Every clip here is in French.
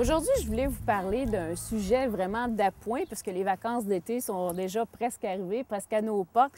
Aujourd'hui, je voulais vous parler d'un sujet vraiment d'appoint, parce que les vacances d'été sont déjà presque arrivées, presque à nos portes.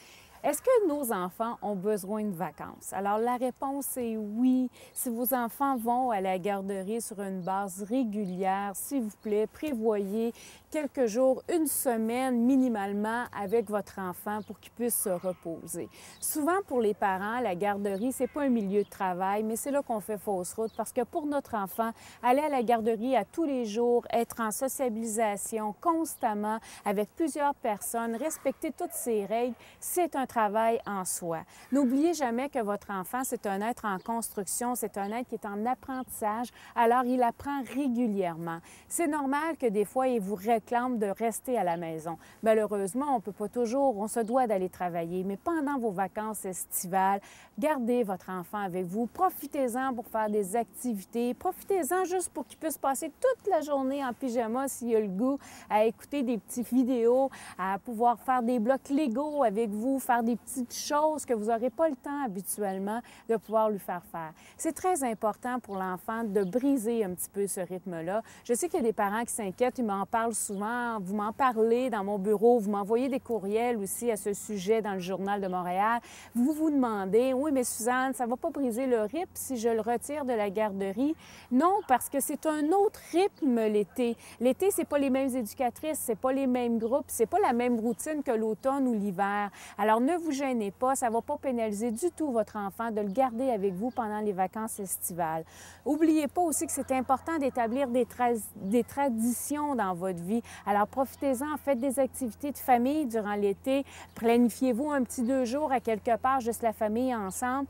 Est-ce que nos enfants ont besoin de vacances? Alors, la réponse est oui. Si vos enfants vont à la garderie sur une base régulière, s'il vous plaît, prévoyez quelques jours, une semaine minimalement avec votre enfant pour qu'il puisse se reposer. Souvent, pour les parents, la garderie, c'est pas un milieu de travail, mais c'est là qu'on fait fausse route parce que pour notre enfant, aller à la garderie à tous les jours, être en sociabilisation constamment avec plusieurs personnes, respecter toutes ces règles, c'est un travail en soi. N'oubliez jamais que votre enfant, c'est un être en construction, c'est un être qui est en apprentissage, alors il apprend régulièrement. C'est normal que des fois, il vous réclame de rester à la maison. Malheureusement, on ne peut pas toujours, on se doit d'aller travailler, mais pendant vos vacances estivales, gardez votre enfant avec vous, profitez-en pour faire des activités, profitez-en juste pour qu'il puisse passer toute la journée en pyjama s'il a le goût, à écouter des petites vidéos, à pouvoir faire des blocs Lego avec vous, faire des petites choses que vous n'aurez pas le temps habituellement de pouvoir lui faire faire. C'est très important pour l'enfant de briser un petit peu ce rythme-là. Je sais qu'il y a des parents qui s'inquiètent, ils m'en parlent souvent, vous m'en parlez dans mon bureau, vous m'envoyez des courriels aussi à ce sujet dans le Journal de Montréal. Vous vous demandez, oui, mais Suzanne, ça ne va pas briser le rythme si je le retire de la garderie? Non, parce que c'est un autre rythme l'été. L'été, c'est pas les mêmes éducatrices, c'est pas les mêmes groupes, c'est pas la même routine que l'automne ou l'hiver. Alors, ne vous gênez pas, ça ne va pas pénaliser du tout votre enfant de le garder avec vous pendant les vacances estivales. N'oubliez pas aussi que c'est important d'établir des traditions dans votre vie. Alors, profitez-en, faites des activités de famille durant l'été. Planifiez-vous un petit 2 jours à quelque part, juste la famille ensemble,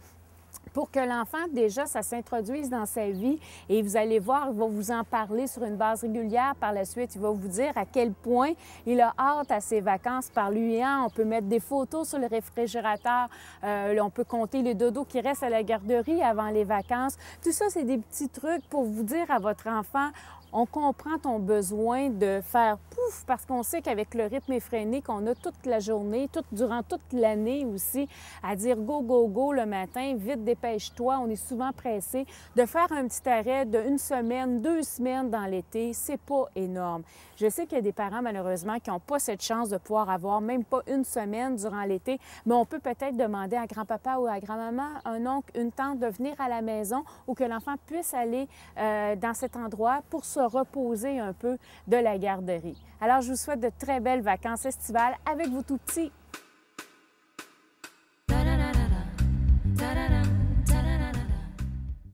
pour que l'enfant, déjà, ça s'introduise dans sa vie et vous allez voir, il va vous en parler sur une base régulière. Par la suite, il va vous dire à quel point il a hâte à ses vacances par lui. On peut mettre des photos sur le réfrigérateur, on peut compter les dodos qui restent à la garderie avant les vacances. Tout ça, c'est des petits trucs pour vous dire à votre enfant, on comprend ton besoin de faire pouf, parce qu'on sait qu'avec le rythme effréné qu'on a toute la journée, durant toute l'année aussi, à dire go, go, go le matin, vite dépêche-toi, on est souvent pressé. De faire un petit arrêt de 1 semaine, 2 semaines dans l'été, c'est pas énorme. Je sais qu'il y a des parents, malheureusement, qui n'ont pas cette chance de pouvoir avoir même pas 1 semaine durant l'été, mais on peut peut-être demander à grand-papa ou à grand-maman, un oncle, une tante de venir à la maison ou que l'enfant puisse aller dans cet endroit pour se reposer un peu de la garderie. Alors, je vous souhaite de très belles vacances estivales avec vos tout-petits.